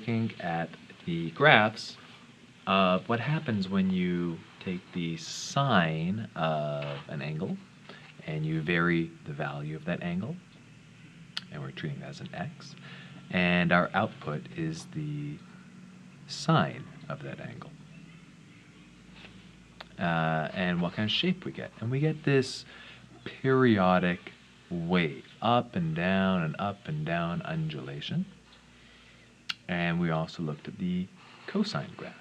looking at the graphs of what happens when you take the sine of an angle and you vary the value of that angle, and we're treating that as an x, and our output is the sine of that angle. And what kind of shape we get. And we get this periodic wave, up and down undulation. And we also looked at the cosine graph,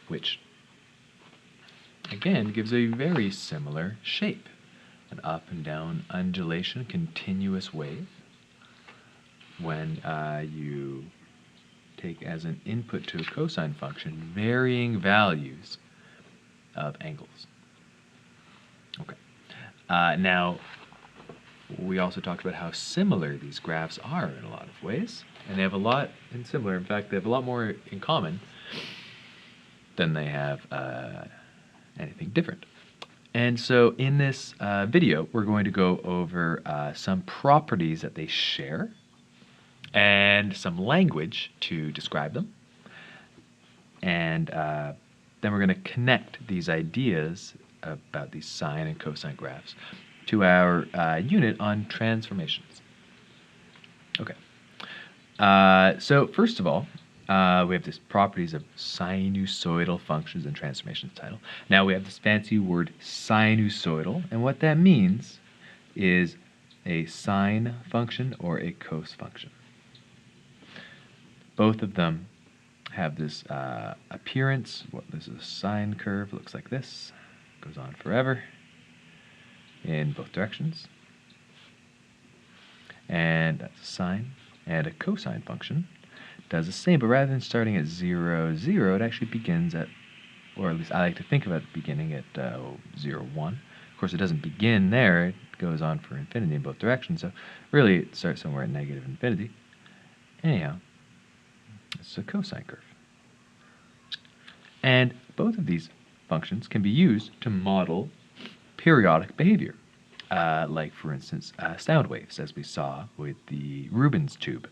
which again gives a very similar shape. An up and down undulation, continuous wave. When you take as an input to a cosine function varying values of angles. Okay. Now, we also talked about how similar these graphs are in a lot of ways, and they have a lot in similar. In fact, they have a lot more in common than they have anything different. And so in this video, we're going to go over some properties that they share and some language to describe them. And then we're going to connect these ideas about these sine and cosine graphs to our unit on transformations. Okay. So first of all, we have this properties of sinusoidal functions and transformations title. Now we have this fancy word sinusoidal, and what that means is a sine function or a cos function. Both of them have this appearance. This is a sine curve, looks like this, goes on forever in both directions. And that's a sine. And a cosine function does the same, but rather than starting at 0, 0, it actually begins at, or at least I like to think about it beginning at 0, 1. Of course, it doesn't begin there. It goes on for infinity in both directions, so really it starts somewhere at negative infinity. Anyhow, it's a cosine curve. And both of these functions can be used to model periodic behavior, like, for instance, sound waves, as we saw with the Rubens tube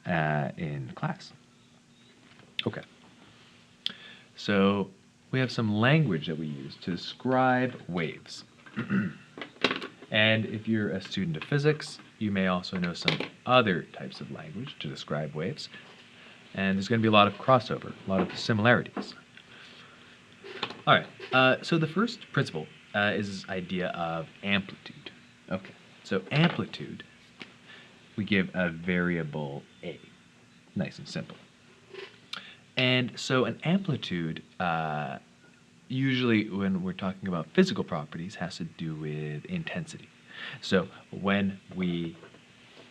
in class. Okay. So we have some language that we use to describe waves. And if you're a student of physics, you may also know some other types of language to describe waves. And there's going to be a lot of crossover, a lot of similarities. All right, so the first principle is this idea of amplitude. Okay, so amplitude, we give a variable a. Nice and simple. And so an amplitude, usually when we're talking about physical properties, has to do with intensity. So when we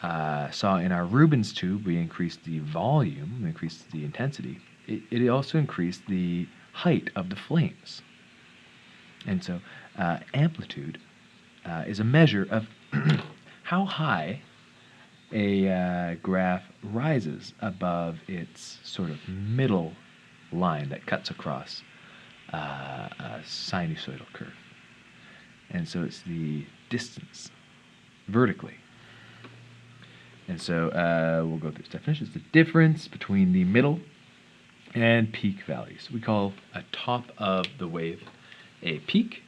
saw in our Rubens tube, we increased the volume, increased the intensity. It also increased the height of the flames. And so amplitude is a measure of how high a graph rises above its sort of middle line that cuts across a sinusoidal curve. And so it's the distance vertically. And so we'll go through this definition. It's the difference between the middle and peak values. We call a top of the wave a peak,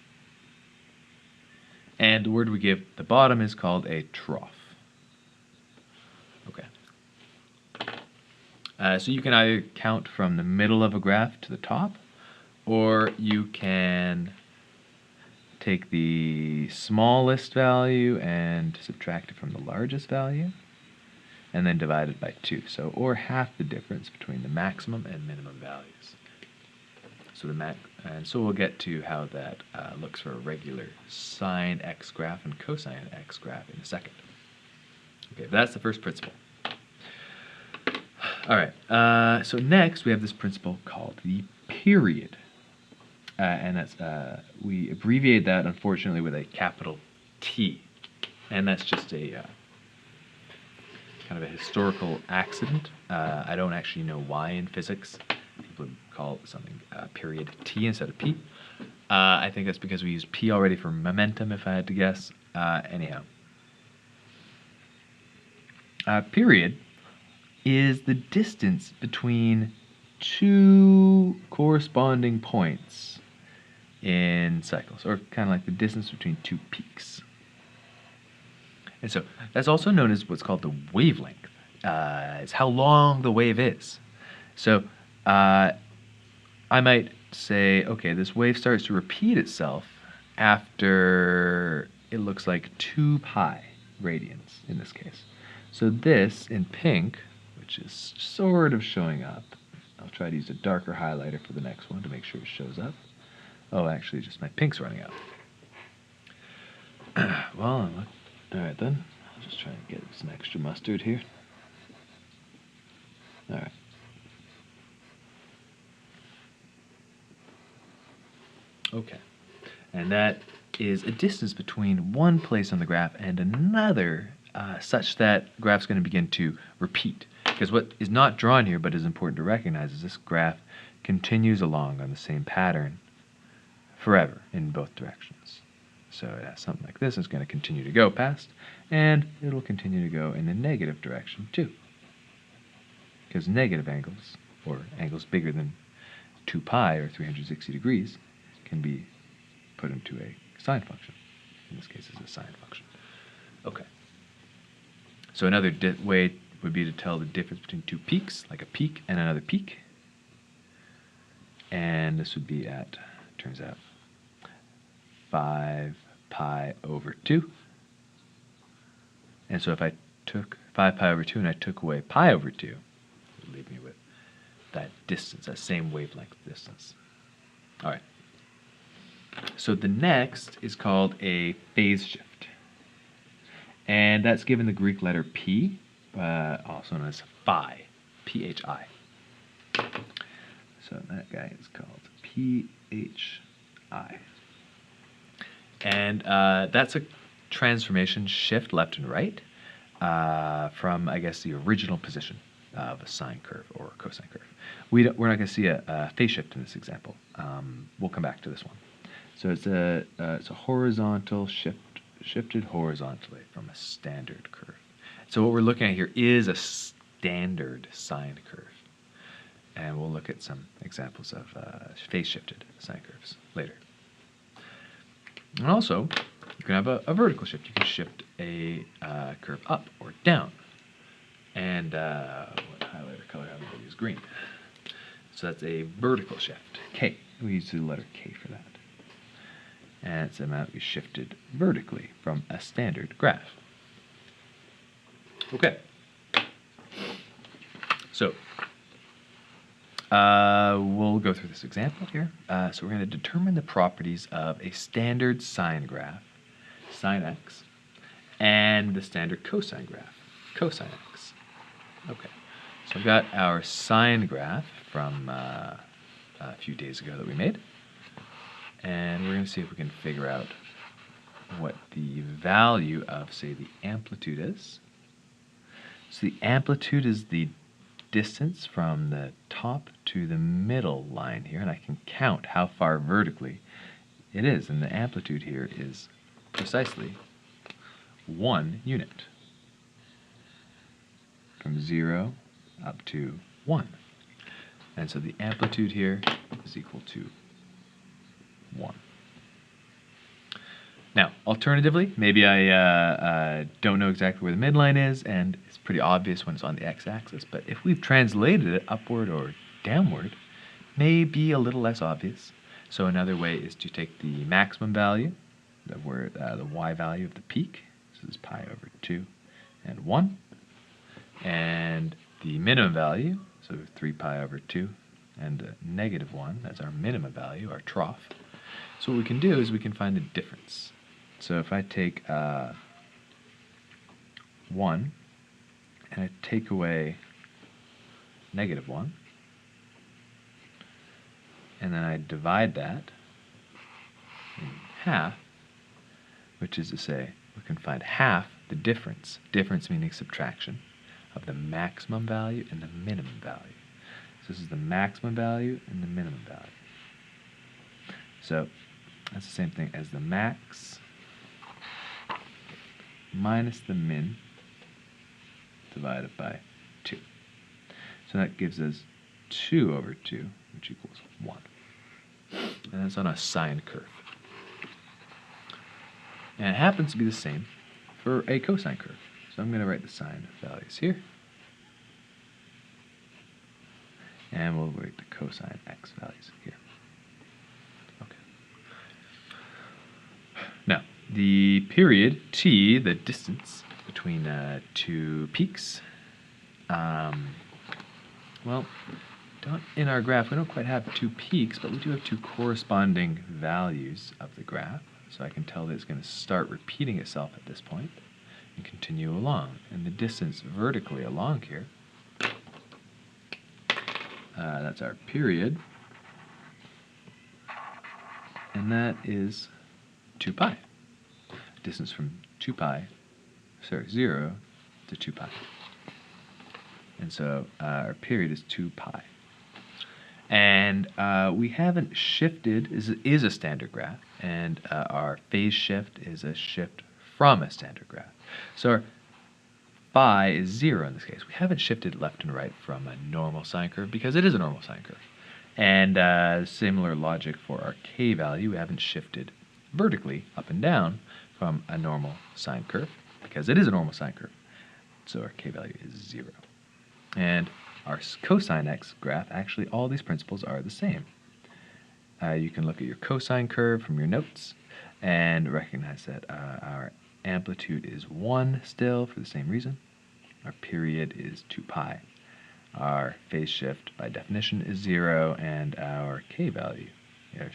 and the word we give the bottom is called a trough. Okay. So you can either count from the middle of a graph to the top, or you can take the smallest value and subtract it from the largest value, and then divide it by 2. So, or half the difference between the maximum and minimum values. So and so we'll get to how that looks for a regular sine x graph and cosine x graph in a second. Okay, but that's the first principle. All right, so next we have this principle called the period. And that's, we abbreviate that, unfortunately, with a capital T. And that's just a kind of a historical accident. I don't actually know why in physics people call something period T instead of P. I think that's because we used P already for momentum, if I had to guess. Anyhow. Period is the distance between two corresponding points in cycles, or kind of like the distance between two peaks. And so that's also known as what's called the wavelength. It's how long the wave is. So I might say, okay, this wave starts to repeat itself after it looks like 2 pi radians in this case. So this in pink, which is sort of showing up, I'll try to use a darker highlighter for the next one to make sure it shows up. Oh, actually, just my pink's running out. Well, alright then. I'll just try and get some extra mustard here. Alright. Okay. And that is a distance between one place on the graph and another, such that the graph's going to begin to repeat. Because what is not drawn here but is important to recognize is this graph continues along on the same pattern forever in both directions. So it has something like this. It's going to continue to go past, and it'll continue to go in the negative direction too. Because negative angles, or angles bigger than 2 pi or 360 degrees, can be put into a sine function. In this case, it's a sine function. Okay. So another way would be to tell the difference between two peaks, like a peak and another peak. And this would be at, turns out, 5 pi over 2. And so if I took 5 pi over 2 and I took away pi over 2, it would leave me with that distance, that same wavelength distance. All right. So the next is called a phase shift. And that's given the Greek letter P, also known as phi, P-H-I. So that guy is called P-H-I. And that's a transformation shift left and right from, I guess, the original position of a sine curve or a cosine curve. We're not going to see a phase shift in this example. We'll come back to this one. So it's a horizontal shifted horizontally from a standard curve. So what we're looking at here is a standard sine curve. And we'll look at some examples of phase shifted sine curves later. And also, you can have a vertical shift. You can shift a curve up or down. And what highlighter color have we used? Green. So that's a vertical shift. K. We use the letter K for that. And it's the amount we shifted vertically from a standard graph. Okay. So we'll go through this example here. So we're going to determine the properties of a standard sine graph, sine x, and the standard cosine graph, cosine x. Okay. So I've got our sine graph from a few days ago that we made. And we're going to see if we can figure out what the value of, say, the amplitude is. So the amplitude is the distance from the top to the middle line here, and I can count how far vertically it is. And the amplitude here is precisely 1 unit, from 0 up to 1. And so the amplitude here is equal to 1. Now, alternatively, maybe I don't know exactly where the midline is, and it's pretty obvious when it's on the x-axis, but if we've translated it upward or downward, may be a little less obvious. So another way is to take the maximum value, the y value of the peak, this is pi over 2 and 1, and the minimum value, so 3 pi over 2 and negative 1, that's our minimum value, our trough. So what we can do is we can find the difference. So if I take 1 and I take away negative 1, and then I divide that in half, which is to say we can find half the difference, difference meaning subtraction, of the maximum value and the minimum value. So this is the maximum value and the minimum value. So that's the same thing as the max minus the min divided by 2. So that gives us 2 over 2, which equals 1. And that's on a sine curve. And it happens to be the same for a cosine curve. So I'm going to write the sine values here. And we'll write the cosine x values here. Okay. Now, the period t, the distance between two peaks, well, in our graph, we don't quite have 2 peaks, but we do have 2 corresponding values of the graph. So I can tell that it's going to start repeating itself at this point and continue along. And the distance vertically along here, that's our period. And that is 2 pi. Distance from 0 to 2 pi. And so our period is 2 pi. And we haven't shifted, is a standard graph, and our phase shift is a shift from a standard graph. So our phi is 0 in this case. We haven't shifted left and right from a normal sine curve because it is a normal sine curve. And similar logic for our k value. We haven't shifted vertically up and down from a normal sine curve because it is a normal sine curve. So our k value is 0. And our cosine x graph, actually all these principles are the same. You can look at your cosine curve from your notes and recognize that our amplitude is 1 still for the same reason. Our period is 2 pi. Our phase shift by definition is 0, and our k value, our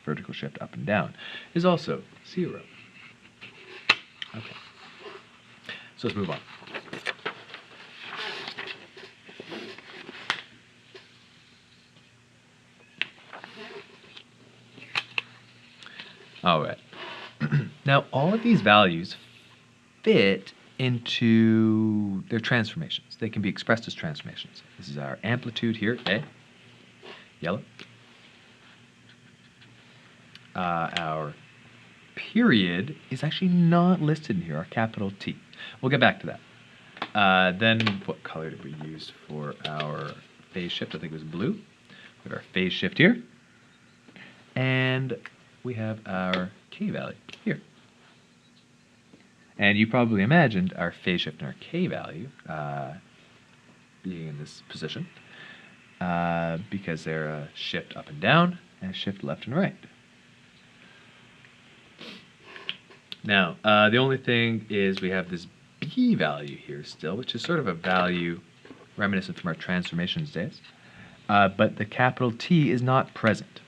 vertical shift up and down, is also 0. Okay, so let's move on. All right. Now, all of these values fit into their transformations. They can be expressed as transformations. This is our amplitude here, A, yellow. Our period is actually not listed in here, our capital T. We'll get back to that. Then what color did we use for our phase shift? I think it was blue. We have our phase shift here. And we have our k value here. And you probably imagined our phase shift and our k value being in this position because they're a shift up and down and a shift left and right. Now, the only thing is we have this b value here still, which is sort of a value reminiscent from our transformations days. But the capital T is not present.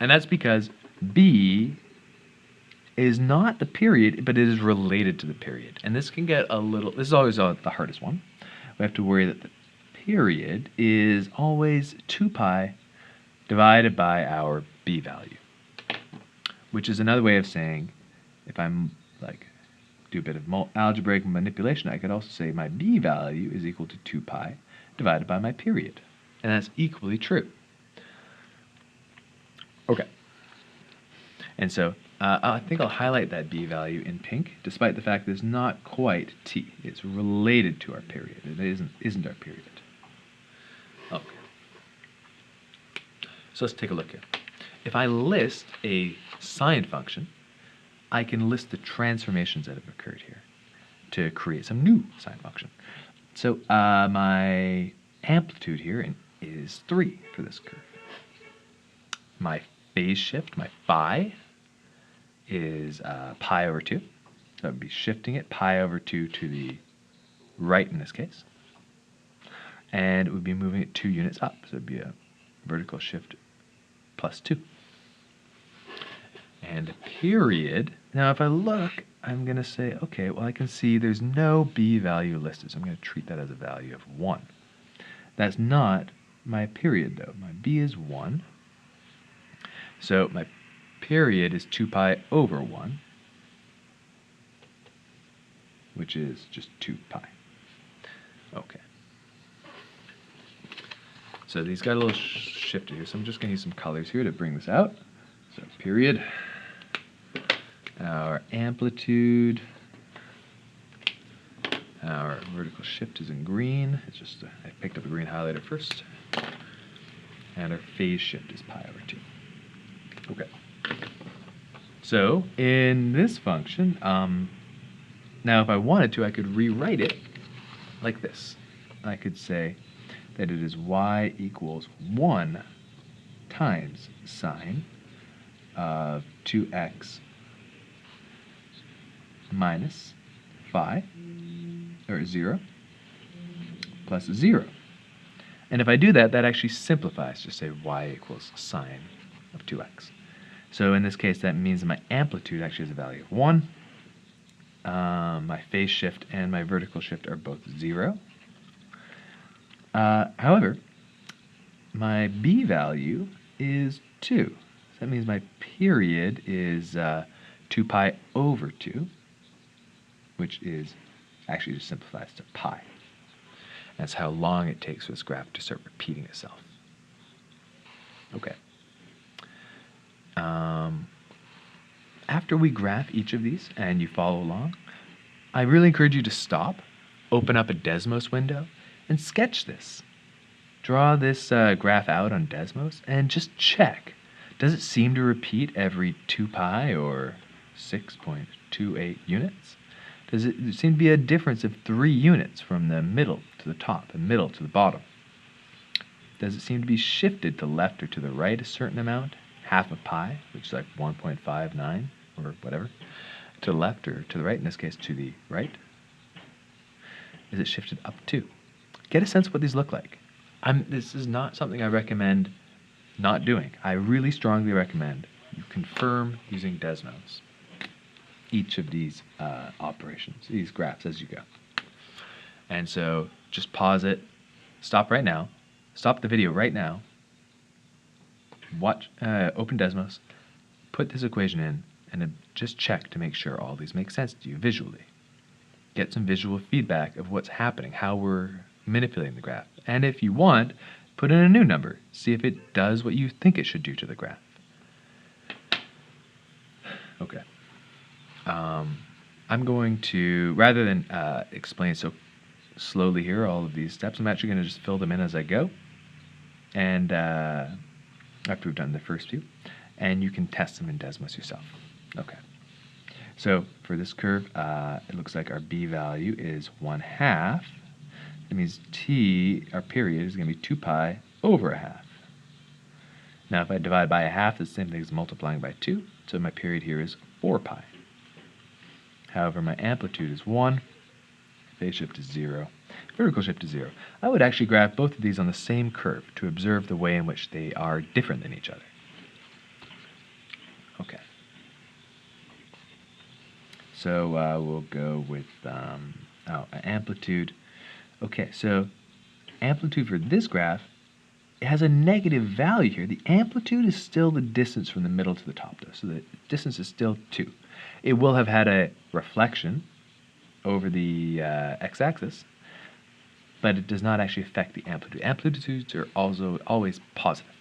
And that's because b is not the period, but it is related to the period. And this can get a little, this is always the hardest one. We have to worry that the period is always 2 pi divided by our b value, which is another way of saying, if I'm like, do a bit of algebraic manipulation, I could also say my b value is equal to 2 pi divided by my period. And that's equally true. Okay. And so I think I'll highlight that b value in pink, despite the fact that it's not quite t. It's related to our period. It isn't our period. Okay. So let's take a look here. If I list a sine function, I can list the transformations that have occurred here to create some new sine function. So my amplitude here is 3 for this curve. My phase shift, my phi, is pi over 2. So I would be shifting it pi over 2 to the right in this case. And it would be moving it 2 units up. So it would be a vertical shift plus 2. And period, now if I look, I'm going to say, okay, well I can see there's no b value listed. So I'm going to treat that as a value of 1. That's not my period though. My b is 1. So my period is 2 pi over 1, which is just 2 pi. Okay. So these got a little shifted here, so I'm just going to use some colors here to bring this out. So period, our amplitude, our vertical vertical shift is in green. It's just I picked up a green highlighter first. And our phase shift is pi over 2. Okay. So in this function, now if I wanted to, I could rewrite it like this. I could say that it is y equals 1 times sine of 2x minus phi, or 0, plus 0. And if I do that, that actually simplifies to say y equals sine of 2x. So in this case, that means my amplitude actually has a value of 1. My phase shift and my vertical shift are both 0. However, my b value is 2. So that means my period is 2 pi over 2, which is actually just simplifies to pi. That's how long it takes for this graph to start repeating itself. Okay. After we graph each of these and you follow along, I really encourage you to stop, open up a Desmos window, and sketch this. Draw this graph out on Desmos and just check. Does it seem to repeat every 2 pi or 6.28 units? Does it seem to be a difference of 3 units from the middle to the top and middle to the bottom? Does it seem to be shifted to left or to the right a certain amount? Half of pi, which is like 1.59 or whatever, to the left or to the right, in this case to the right? Is it shifted up too? Get a sense of what these look like. This is not something I recommend not doing. I really strongly recommend you confirm using Desmos each of these operations, these graphs as you go. And so just pause it, stop right now, stop the video right now, watch, open Desmos, put this equation in, and just check to make sure all these make sense to you visually. Get some visual feedback of what's happening, how we're manipulating the graph. And if you want, put in a new number. See if it does what you think it should do to the graph. Okay. I'm going to, rather than explain so slowly here all of these steps, I'm actually going to just fill them in as I go. And after we've done the first few. And you can test them in Desmos yourself. Okay. So for this curve, it looks like our b value is 1/2. That means t, our period, is going to be 2 pi over 1/2. Now if I divide by 1/2, it's the same thing as multiplying by 2. So my period here is 4 pi. However, my amplitude is 1. Phase shift is 0. Vertical shift is 0. I would actually graph both of these on the same curve to observe the way in which they are different than each other. Okay. So we'll go with amplitude. Okay, so amplitude for this graph, it has a negative value here. The amplitude is still the distance from the middle to the top, though. So the distance is still 2. It will have had a reflection over the x-axis, but it does not actually affect the amplitude. Amplitudes are also always positive.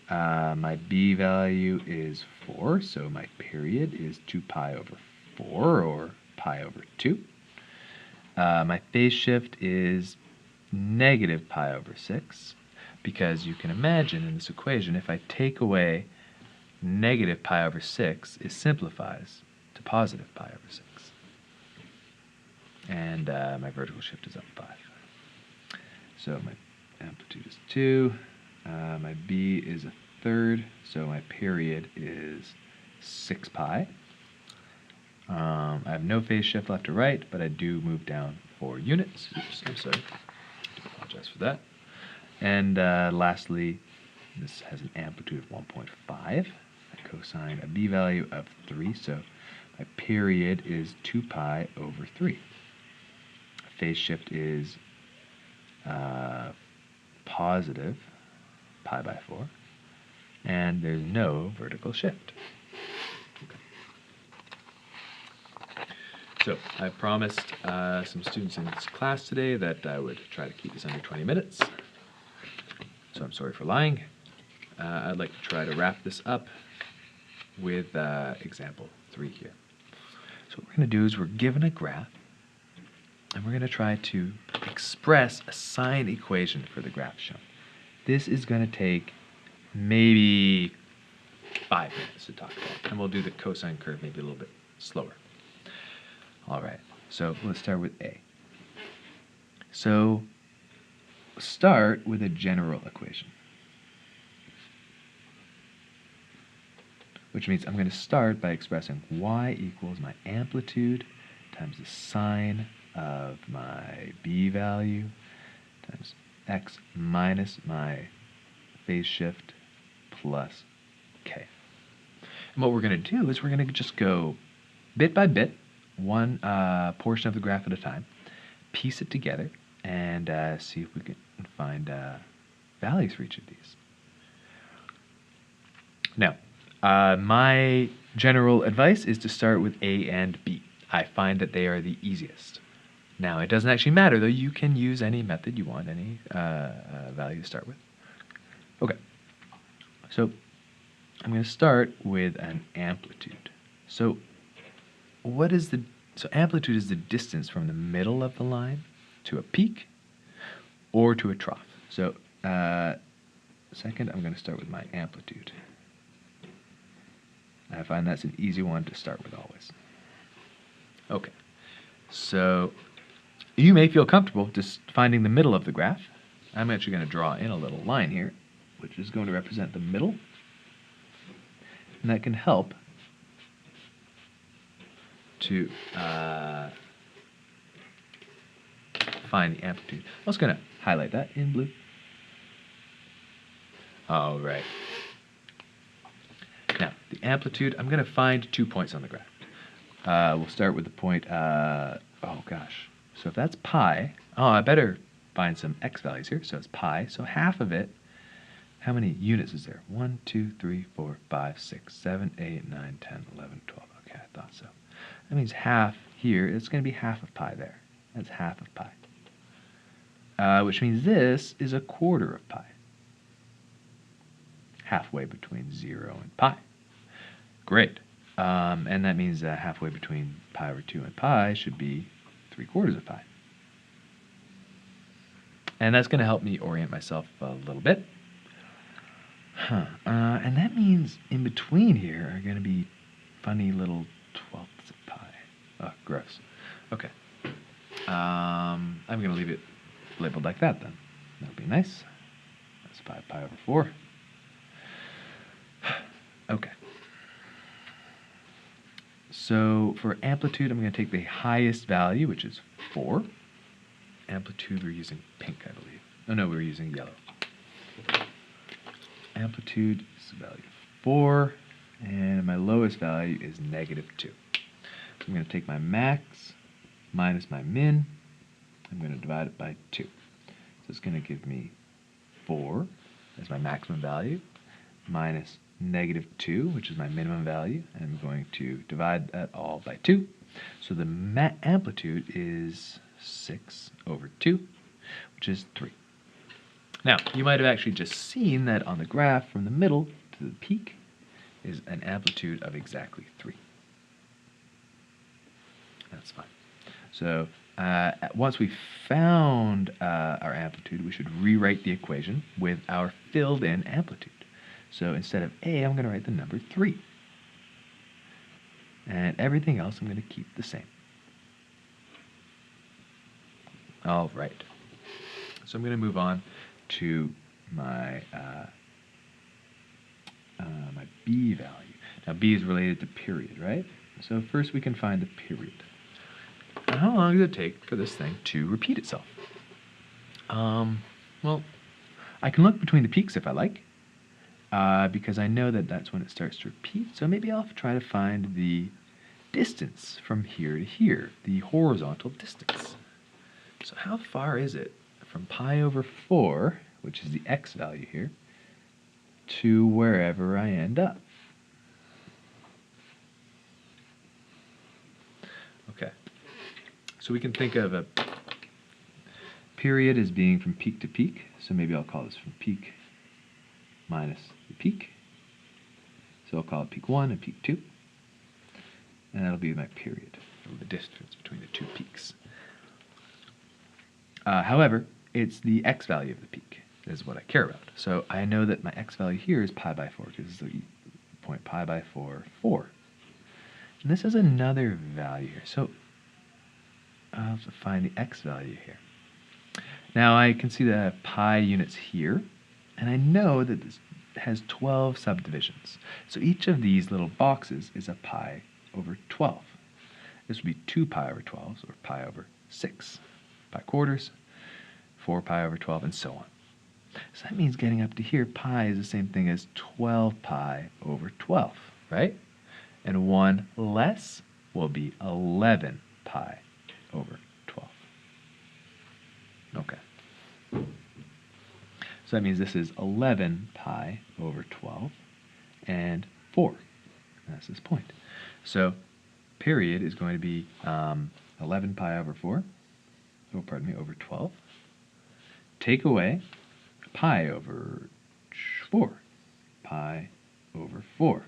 My b value is 4, so my period is 2 pi over 4, or pi over 2. My phase shift is negative pi over 6, because you can imagine in this equation, if I take away negative pi over 6, it simplifies to positive pi over 6. And my vertical shift is up 5. So my amplitude is 2. My b is 1/3, so my period is 6 pi. I have no phase shift left or right, but I do move down 4 units. Oops, I'm sorry. I apologize for that. And lastly, this has an amplitude of 1.5. I cosine a b value of 3, so my period is 2 pi over 3. Phase shift is positive pi by 4, and there's no vertical shift. Okay. So I promised some students in this class today that I would try to keep this under 20 minutes. So I'm sorry for lying. I'd like to try to wrap this up with example 3 here. So what we're going to do is we're given a graph and we're going to try to express a sine equation for the graph shown. This is going to take maybe 5 minutes to talk about, and we'll do the cosine curve maybe a little bit slower. All right, so let's start with A. So start with a general equation, which means I'm going to start by expressing y equals my amplitude times the sine of my b value times x minus my phase shift plus k. And what we're going to do is we're going to just go bit by bit, one portion of the graph at a time, piece it together, and see if we can find values for each of these. Now, my general advice is to start with A and B. I find that they are the easiest. Now, it doesn't actually matter, though. You can use any method you want, any value to start with. Okay, so I'm going to start with an amplitude. So amplitude is the distance from the middle of the line to a peak or to a trough. So second, I'm going to start with my amplitude. I find that's an easy one to start with always. Okay, so you may feel comfortable just finding the middle of the graph. I'm actually going to draw in a little line here, which is going to represent the middle. And that can help to find the amplitude. I was going to highlight that in blue. All right. Now, the amplitude, I'm going to find 2 points on the graph. We'll start with the point, oh gosh. So if that's pi, I better find some x values here. So it's pi, so half of it, how many units is there? 1, 2, 3, 4, 5, 6, 7, 8, 9, 10, 11, 12. Okay, I thought so. That means half here, it's going to be half of pi there. That's half of pi. Which means this is a quarter of pi. Halfway between 0 and pi. Great. And that means halfway between pi over 2 and pi should be 3/4 of pi. And that's going to help me orient myself a little bit. And that means in between here are going to be funny little 12ths of pi. Oh, gross. Okay. I'm going to leave it labeled like that then. That'll be nice. That's 5 pi over 4. Okay. So for amplitude, I'm going to take the highest value, which is 4. Amplitude, we're using pink, I believe. Oh, no, we're using yellow. Amplitude is the value of 4, and my lowest value is -2. So I'm going to take my max minus my min. I'm going to divide it by 2. So it's going to give me 4 as my maximum value minus -2, which is my minimum value, and I'm going to divide that all by 2. So the amplitude is 6/2, which is 3. Now, you might have actually just seen that on the graph from the middle to the peak is an amplitude of exactly 3. That's fine. So once we've found our amplitude, we should rewrite the equation with our filled-in amplitude. So instead of A, I'm going to write the number 3. And everything else I'm going to keep the same. All right. So I'm going to move on to my my B value. Now B is related to period, right? So first we can find the period. Now, how long does it take for this thing to repeat itself? Well, I can look between the peaks if I like, because I know that that's when it starts to repeat. So maybe I'll try to find the distance from here to here, the horizontal distance. So how far is it from pi over 4, which is the x value here, to wherever I end up? Okay, so we can think of a period as being from peak to peak, so maybe I'll call this from peak minus the peak. So I'll call it peak 1 and peak 2, and that'll be my period, or the distance between the two peaks. However, it's the x value of the peak is what I care about. So I know that my x value here is pi by 4, because this is the point pi by 4, 4. And this is another value here. So I'll have to find the x value here. Now I can see the pi units here, and I know that this has 12 subdivisions. So each of these little boxes is a pi over 12. This would be 2 pi over 12, or pi over 6. Pi quarters, 4 pi over 12, and so on. So that means getting up to here, pi is the same thing as 12 pi over 12, right? And 1 less will be 11 pi over 12. Okay. So that means this is 11 pi over 12 and 4. That's this point. So period is going to be 11 pi over 4. Oh, pardon me, over 12. Take away pi over 4. Pi over 4.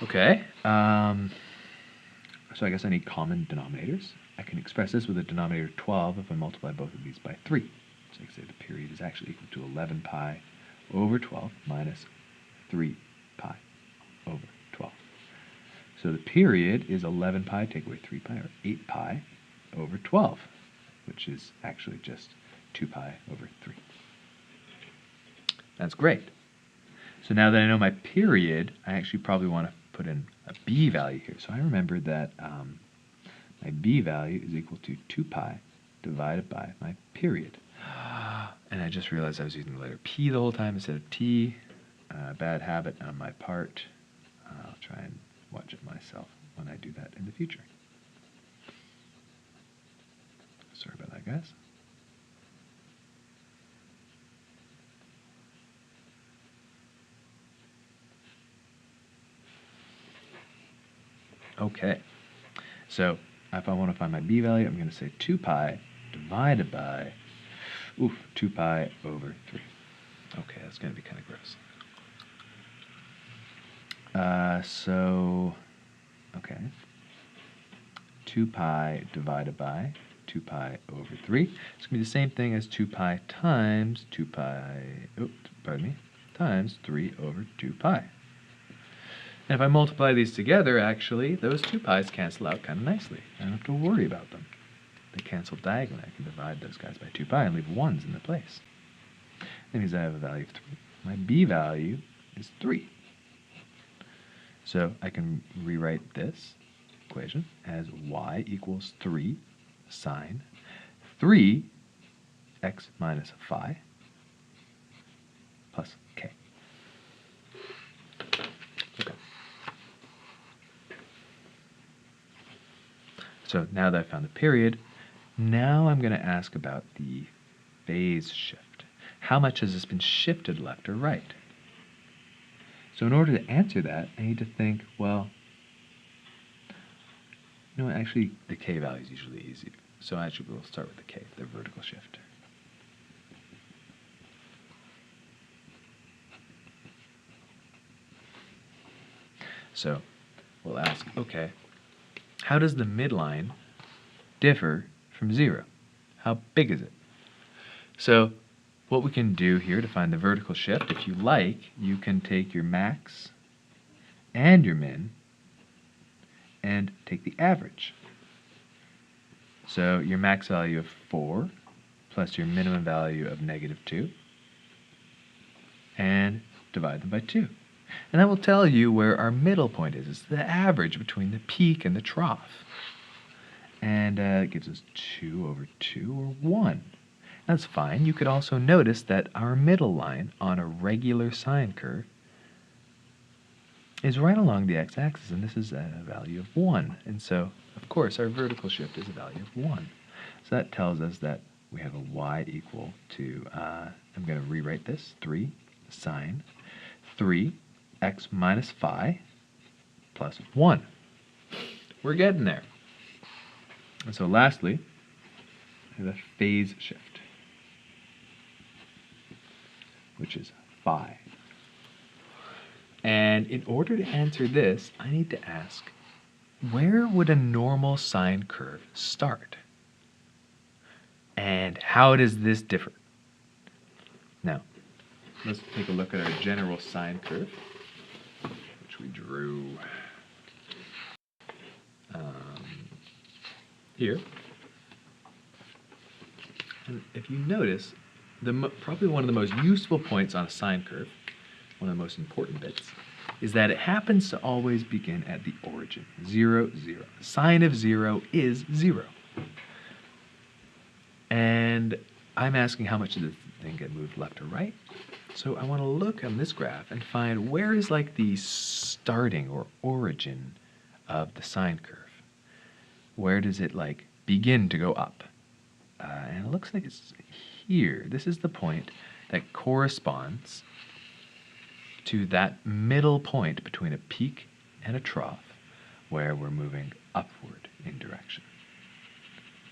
Okay. So I guess I need common denominators. I can express this with a denominator 12 if I multiply both of these by 3. So I can say the period is actually equal to 11 pi over 12 minus 3 pi over 12. So the period is 11 pi, take away 3 pi, or 8 pi over 12, which is actually just 2 pi over 3. That's great. So now that I know my period, I actually probably want to put in a b value here. So I remembered that my b value is equal to 2 pi divided by my period. And I just realized I was using the letter P the whole time instead of T. Bad habit on my part. I'll try and watch it myself when I do that in the future. Sorry about that, guys. Okay, so if I want to find my b value, I'm going to say 2 pi divided by 2 pi over 3. Okay, that's going to be kind of gross. Okay, 2 pi divided by 2 pi over 3. It's going to be the same thing as 2 pi times 2 pi, times 3 over 2 pi. And if I multiply these together, actually, those 2 pi's cancel out kind of nicely. I don't have to worry about them. They cancel diagonally. I can divide those guys by 2 pi and leave 1's in their place. That means I have a value of 3. My b value is 3. So I can rewrite this equation as y equals 3 sine 3 x minus phi plus k. Okay. So now that I've found the period, now I'm going to ask about the phase shift. How much has this been shifted left or right? So in order to answer that, I need to think, well, actually the k value is usually easy. So actually we'll start with the k, the vertical shift. So we'll ask, okay, how does the midline differ from 0? How big is it? So what we can do here to find the vertical shift, if you like, you can take your max and your min and take the average. So your max value of 4 plus your minimum value of -2 and divide them by 2. And that will tell you where our middle point is. It's the average between the peak and the trough. And it gives us 2 over 2, or 1. That's fine. You could also notice that our middle line on a regular sine curve is right along the x-axis, and this is a value of 1. And so, of course, our vertical shift is a value of 1. So that tells us that we have a y equal to, I'm going to rewrite this, 3 sine 3 x minus phi plus 1. We're getting there. And so lastly, we have a phase shift, which is phi. And in order to answer this, I need to ask, where would a normal sine curve start? And how does this differ? Now, let's take a look at our general sine curve, which we drew here. And if you notice, probably one of the most useful points on a sine curve, one of the most important bits, is that it happens to always begin at the origin, 0, 0. Sine of 0 is 0. And I'm asking how much did the thing get moved left or right? So I want to look on this graph and find where is like the starting or origin of the sine curve. Where does it like begin to go up? And it looks like it's here. This is the point that corresponds to that middle point between a peak and a trough where we're moving upward in direction.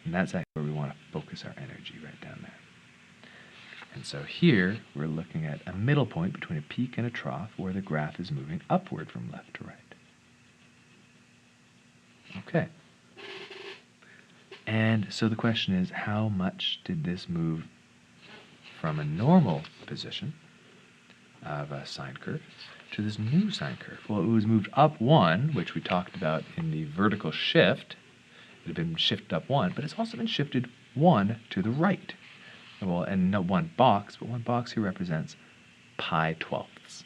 And that's actually where we want to focus our energy, right down there. And so here we're looking at a middle point between a peak and a trough where the graph is moving upward from left to right. Okay. And so the question is, how much did this move from a normal position of a sine curve to this new sine curve? Well, it was moved up 1, which we talked about in the vertical shift. It had been shifted up 1, but it's also been shifted 1 to the right. Well, and not 1 box, but 1 box here represents pi twelfths.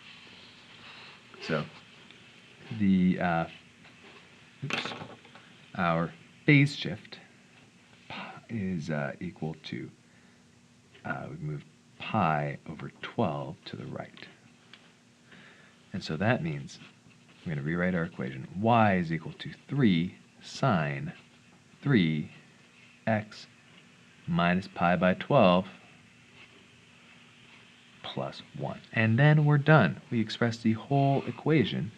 So the our phase shift is equal to, we move pi over 12 to the right. And so that means we're going to rewrite our equation. Y is equal to 3 sine 3x minus pi by 12 plus 1. And then we're done. We express the whole equation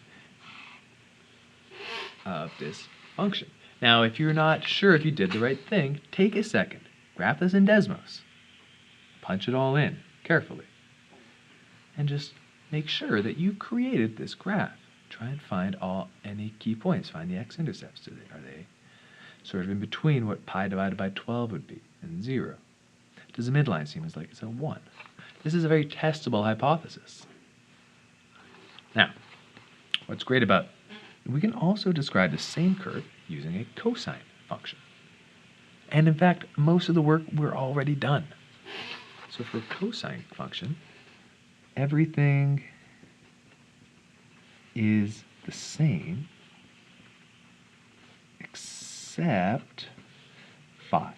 of this function. Now, if you're not sure if you did the right thing, take a second. Graph this in Desmos. Punch it all in carefully. And just make sure that you created this graph. Try and find any key points. Find the x-intercepts. Are they sort of in between what pi divided by 12 would be and 0? Does the midline seem as like it's a 1? This is a very testable hypothesis. Now, what's great about we can also describe the same curve using a cosine function. And in fact, most of the work we're already done. So for a cosine function, everything is the same except phi,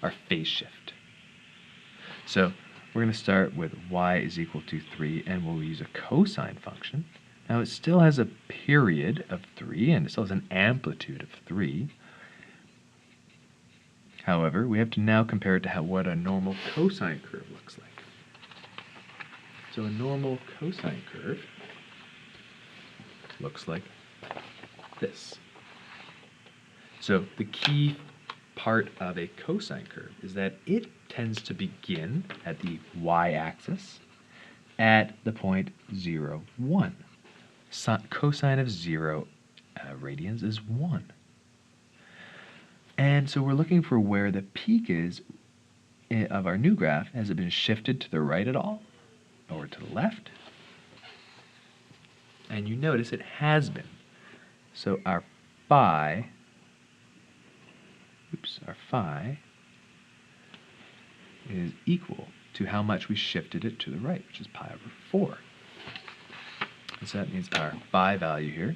our phase shift. So we're going to start with y is equal to 3, and we'll use a cosine function. Now it still has a period of 3, and it still has an amplitude of 3. However, we have to now compare it to what a normal cosine curve looks like. So a normal cosine curve looks like this. So the key part of a cosine curve is that it tends to begin at the y-axis at the point 0, 1. Cosine of 0 radians is 1. And so we're looking for where the peak is of our new graph. Has it been shifted to the right at all? Or to the left? And you notice it has been. So our phi is equal to how much we shifted it to the right, which is pi over 4. And so that means our phi value here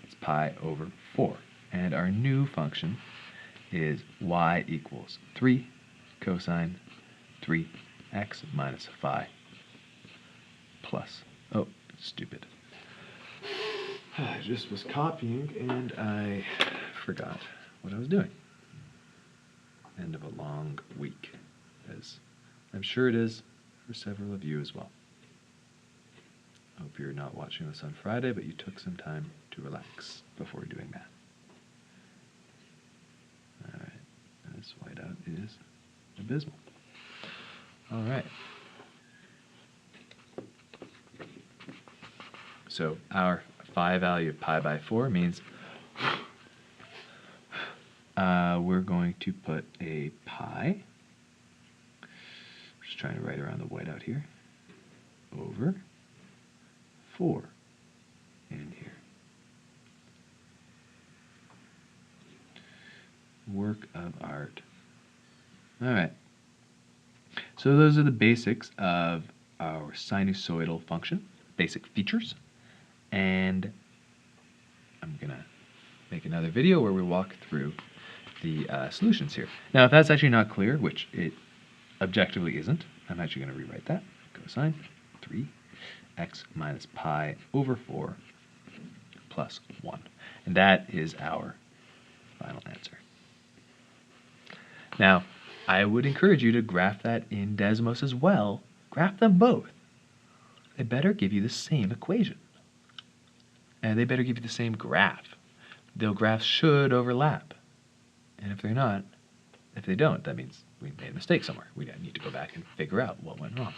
is pi over 4. And our new function is y equals 3 cosine 3x minus phi plus, oh, stupid. I just was copying and I forgot what I was doing. End of a long week, as I'm sure it is for several of you as well. I hope you're not watching this on Friday, but you took some time to relax before doing that. Alright, this whiteout is abysmal. Alright. So our phi value of pi by 4 means we're going to put a pi, just trying to write around the whiteout here, over 4 in here. Work of art. All right. So those are the basics of our sinusoidal function, basic features. And I'm going to make another video where we walk through the solutions here. Now, if that's actually not clear, which it objectively isn't, I'm actually going to rewrite that. Cosine 3x minus pi over 4 plus 1. And that is our final answer. Now, I would encourage you to graph that in Desmos as well. Graph them both. They better give you the same equation. And they better give you the same graph. The graphs should overlap. And if they're not, if they don't, that means we made a mistake somewhere. We need to go back and figure out what went wrong.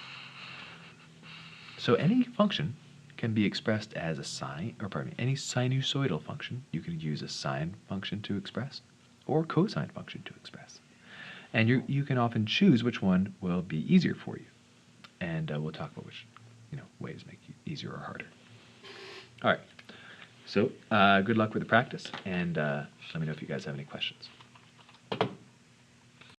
So any function can be expressed as a sine, or pardon me, any sinusoidal function you can use a sine function to express, or cosine function to express. And you can often choose which one will be easier for you. And we'll talk about which ways make you easier or harder. All right. So good luck with the practice, and let me know if you guys have any questions.